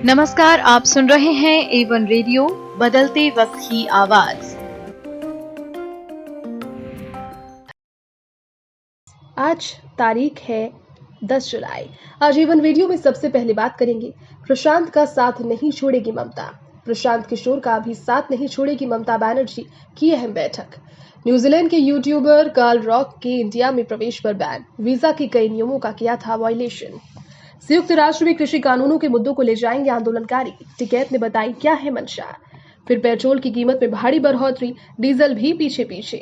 नमस्कार, आप सुन रहे हैं A1 रेडियो, बदलते वक्त की आवाज। आज तारीख है 10 जुलाई। आज A1 रेडियो में सबसे पहले बात करेंगे प्रशांत का साथ नहीं छोड़ेगी ममता। प्रशांत किशोर का भी साथ नहीं छोड़ेगी ममता बनर्जी की अहम बैठक। न्यूजीलैंड के यूट्यूबर कार्ल रॉक के इंडिया में प्रवेश पर बैन, वीजा के कई नियमों का किया था वायलेशन। संयुक्त राष्ट्र में कृषि कानूनों के मुद्दों को ले जाएंगे आंदोलनकारी, टिकैत ने बताई क्या है मंशा। फिर पेट्रोल की कीमत में भारी बढ़ोतरी, डीजल भी पीछे पीछे।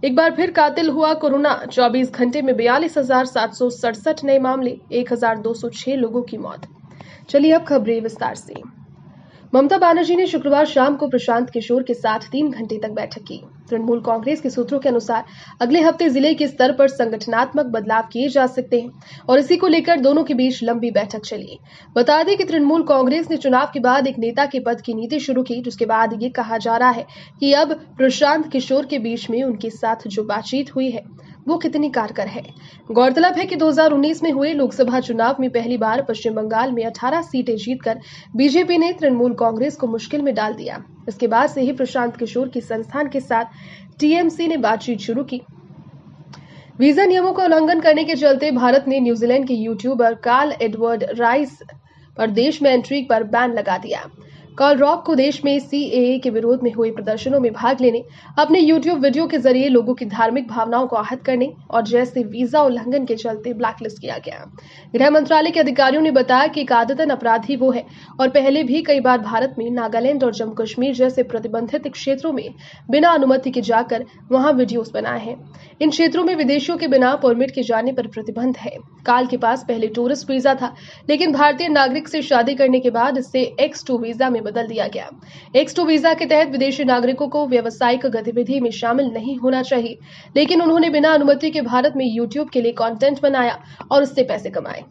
एक बार फिर कातिल हुआ कोरोना, 24 घंटे में 42,767 नए मामले, 1,206 लोगों की मौत। चलिए अब खबरें विस्तार से। ममता बनर्जी ने शुक्रवार शाम को प्रशांत किशोर के साथ 3 घंटे तक बैठक की। तृणमूल कांग्रेस के सूत्रों के अनुसार अगले हफ्ते जिले के स्तर पर संगठनात्मक बदलाव किए जा सकते हैं और इसी को लेकर दोनों के बीच लंबी बैठक चली। बता दें कि तृणमूल कांग्रेस ने चुनाव के बाद एक नेता के पद की नीति शुरू की, जिसके बाद ये कहा जा रहा है कि अब प्रशांत किशोर के बीच में उनके साथ जो बातचीत हुई है वो कितनी कारगर है। गौरतलब है कि 2019 में हुए लोकसभा चुनाव में पहली बार पश्चिम बंगाल में 18 सीटें जीतकर बीजेपी ने तृणमूल कांग्रेस को मुश्किल में डाल दिया। इसके बाद से ही प्रशांत किशोर की संस्थान के साथ टीएमसी ने बातचीत शुरू की। वीजा नियमों का उल्लंघन करने के चलते भारत ने न्यूजीलैंड के यूट्यूबर कार्ल एडवर्ड राइस पर देश में एंट्री पर बैन लगा दिया। कार्ल रॉक को देश में सीएए के विरोध में हुए प्रदर्शनों में भाग लेने, अपने यूट्यूब वीडियो के जरिए लोगों की धार्मिक भावनाओं को आहत करने और जैसे वीजा उल्लंघन के चलते ब्लैकलिस्ट किया गया। गृह मंत्रालय के अधिकारियों ने बताया कि एक आदतन अपराधी वो है और पहले भी कई बार भारत में नागालैंड और जम्मू कश्मीर जैसे प्रतिबंधित क्षेत्रों में बिना अनुमति के जाकर वहां वीडियोस बनाए हैं। इन क्षेत्रों में विदेशियों के बिना परमिट के जाने पर प्रतिबंध है। कार्ल के पास पहले टूरिस्ट वीजा था, लेकिन भारतीय नागरिक से शादी करने के बाद इससे X2 वीजा में बदल दिया गया। X2 वीजा के तहत विदेशी नागरिकों को व्यावसायिक गतिविधि में शामिल नहीं होना चाहिए, लेकिन उन्होंने बिना अनुमति के भारत में यूट्यूब के लिए कंटेंट बनाया और उससे पैसे कमाए।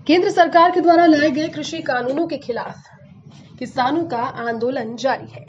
केंद्र सरकार के द्वारा लाए गए कृषि कानूनों के खिलाफ किसानों का आंदोलन जारी है।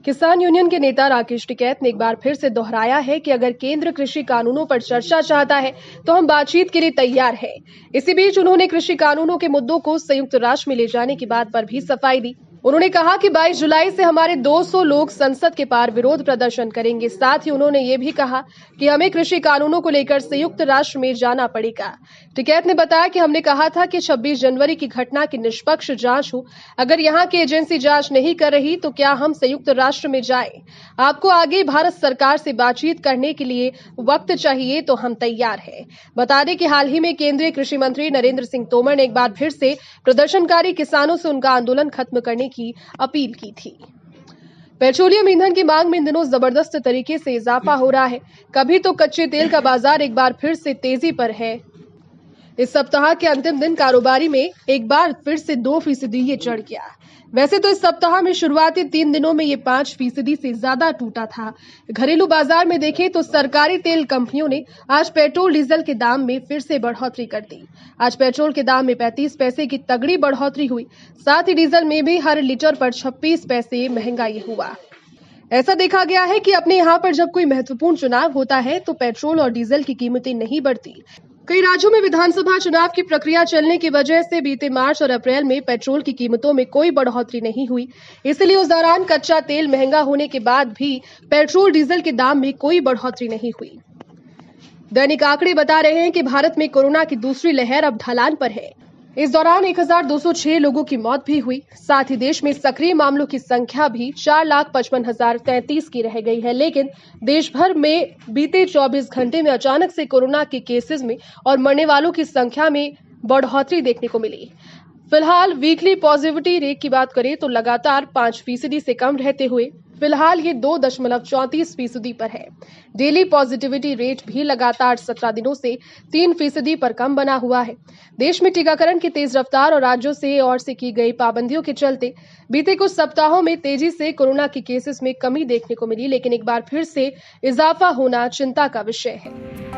किसान यूनियन के नेता राकेश टिकैत ने एक बार फिर से दोहराया है कि अगर केंद्र कृषि कानूनों पर चर्चा चाहता है तो हम बातचीत के लिए तैयार हैं। इसी बीच उन्होंने कृषि कानूनों के मुद्दों को संयुक्त राष्ट्र में ले जाने की बात पर भी सफाई दी। उन्होंने कहा कि 22 जुलाई से हमारे 200 लोग संसद के पार विरोध प्रदर्शन करेंगे। साथ ही उन्होंने ये भी कहा कि हमें कृषि कानूनों को लेकर संयुक्त राष्ट्र में जाना पड़ेगा। टिकैत ने बताया कि हमने कहा था कि 26 जनवरी की घटना की निष्पक्ष जांच हो। अगर यहाँ की एजेंसी जांच नहीं कर रही तो क्या हम संयुक्त राष्ट्र में जाएं? आपको आगे भारत सरकार से बातचीत करने के लिए वक्त चाहिए तो हम तैयार हैं। बता दें कि हाल ही में केंद्रीय कृषि मंत्री नरेंद्र सिंह तोमर ने एक बार फिर से प्रदर्शनकारी किसानों से उनका आंदोलन खत्म करने की अपील की थी। पेट्रोलियम ईंधन की मांग में इन दिनों जबरदस्त तरीके से इजाफा हो रहा है। कभी तो कच्चे तेल का बाजार एक बार फिर से तेजी पर है। इस सप्ताह के अंतिम दिन कारोबारी में एक बार फिर से 2% ये चढ़ गया। वैसे तो इस सप्ताह में शुरुआती 3 दिनों में ये 5% से ज्यादा टूटा था। घरेलू बाजार में देखें तो सरकारी तेल कंपनियों ने आज पेट्रोल डीजल के दाम में फिर से बढ़ोतरी कर दी। आज पेट्रोल के दाम में 35 पैसे की तगड़ी बढ़ोतरी हुई। साथ ही डीजल में भी हर लीटर पर 26 पैसे महंगाई हुआ। ऐसा देखा गया है कि अपने यहाँ पर जब कोई महत्वपूर्ण चुनाव होता है तो पेट्रोल और डीजल की कीमतें नहीं बढ़ती। कई राज्यों में विधानसभा चुनाव की प्रक्रिया चलने की वजह से बीते मार्च और अप्रैल में पेट्रोल की कीमतों में कोई बढ़ोतरी नहीं हुई। इसलिए उस दौरान कच्चा तेल महंगा होने के बाद भी पेट्रोल डीजल के दाम में कोई बढ़ोतरी नहीं हुई। दैनिक आंकड़े बता रहे हैं कि भारत में कोरोना की दूसरी लहर अब ढलान पर है। इस दौरान 1,206 लोगों की मौत भी हुई। साथ ही देश में सक्रिय मामलों की संख्या भी 4,55,033 की रह गई है। लेकिन देश भर में बीते 24 घंटे में अचानक से कोरोना के केसेस में और मरने वालों की संख्या में बढ़ोतरी देखने को मिली। फिलहाल वीकली पॉजिटिविटी रेट की बात करें तो लगातार 5% से कम रहते हुए फिलहाल ये 2.34% पर है। डेली पॉजिटिविटी रेट भी लगातार 17 दिनों से 3% पर कम बना हुआ है। देश में टीकाकरण की तेज रफ्तार और राज्यों से की गई पाबंदियों के चलते बीते कुछ सप्ताहों में तेजी से कोरोना के केसेस में कमी देखने को मिली, लेकिन एक बार फिर से इजाफा होना चिंता का विषय है।